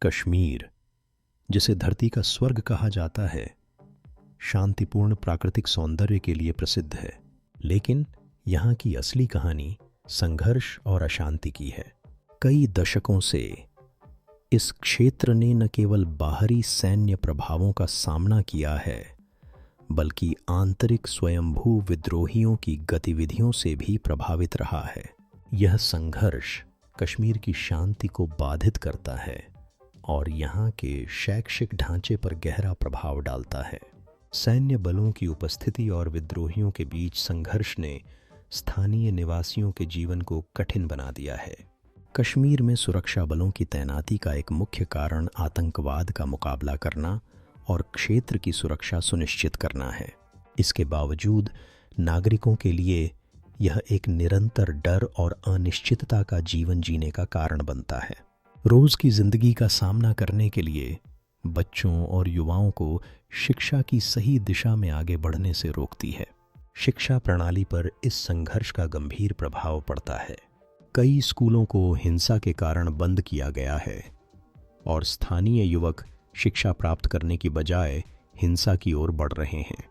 कश्मीर, जिसे धरती का स्वर्ग कहा जाता है, शांतिपूर्ण प्राकृतिक सौंदर्य के लिए प्रसिद्ध है। लेकिन यहाँ की असली कहानी संघर्ष और अशांति की है। कई दशकों से इस क्षेत्र ने न केवल बाहरी सैन्य प्रभावों का सामना किया है, बल्कि आंतरिक स्वयंभू विद्रोहियों की गतिविधियों से भी प्रभावित रहा है। यह संघर्ष कश्मीर की शांति को बाधित करता है और यहाँ के शैक्षिक ढांचे पर गहरा प्रभाव डालता है। सैन्य बलों की उपस्थिति और विद्रोहियों के बीच संघर्ष ने स्थानीय निवासियों के जीवन को कठिन बना दिया है। कश्मीर में सुरक्षा बलों की तैनाती का एक मुख्य कारण आतंकवाद का मुकाबला करना और क्षेत्र की सुरक्षा सुनिश्चित करना है। इसके बावजूद नागरिकों के लिए यह एक निरंतर डर और अनिश्चितता का जीवन जीने का कारण बनता है। रोज की जिंदगी का सामना करने के लिए बच्चों और युवाओं को शिक्षा की सही दिशा में आगे बढ़ने से रोकती है। शिक्षा प्रणाली पर इस संघर्ष का गंभीर प्रभाव पड़ता है। कई स्कूलों को हिंसा के कारण बंद किया गया है और स्थानीय युवक शिक्षा प्राप्त करने की बजाय हिंसा की ओर बढ़ रहे हैं।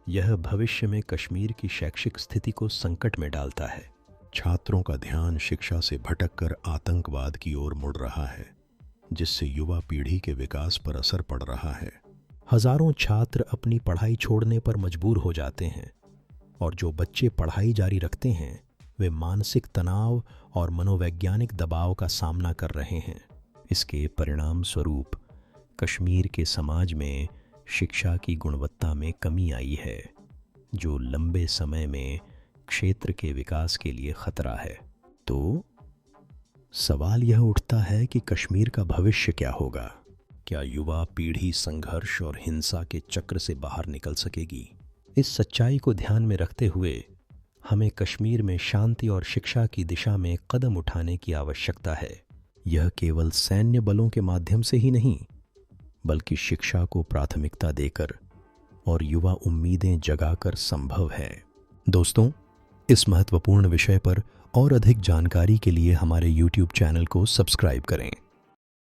यह भविष्य में कश्मीर की शैक्षिक स्थिति को संकट में डालता है। छात्रों का ध्यान शिक्षा से भटककर आतंकवाद की ओर मुड़ रहा है, जिससे युवा पीढ़ी के विकास पर असर पड़ रहा है। हजारों छात्र अपनी पढ़ाई छोड़ने पर मजबूर हो जाते हैं और जो बच्चे पढ़ाई जारी रखते हैं वे मानसिक तनाव और मनोवैज्ञानिक दबाव का सामना कर रहे हैं। इसके परिणाम स्वरूप कश्मीर के समाज में शिक्षा की गुणवत्ता में कमी आई है, जो लंबे समय में क्षेत्र के विकास के लिए खतरा है। तो सवाल यह उठता है कि कश्मीर का भविष्य क्या होगा? क्या युवा पीढ़ी संघर्ष और हिंसा के चक्र से बाहर निकल सकेगी? इस सच्चाई को ध्यान में रखते हुए हमें कश्मीर में शांति और शिक्षा की दिशा में कदम उठाने की आवश्यकता है। यह केवल सैन्य बलों के माध्यम से ही नहीं, बल्कि शिक्षा को प्राथमिकता देकर और युवा उम्मीदें जगाकर संभव है। दोस्तों, इस महत्वपूर्ण विषय पर और अधिक जानकारी के लिए हमारे YouTube चैनल को सब्सक्राइब करें।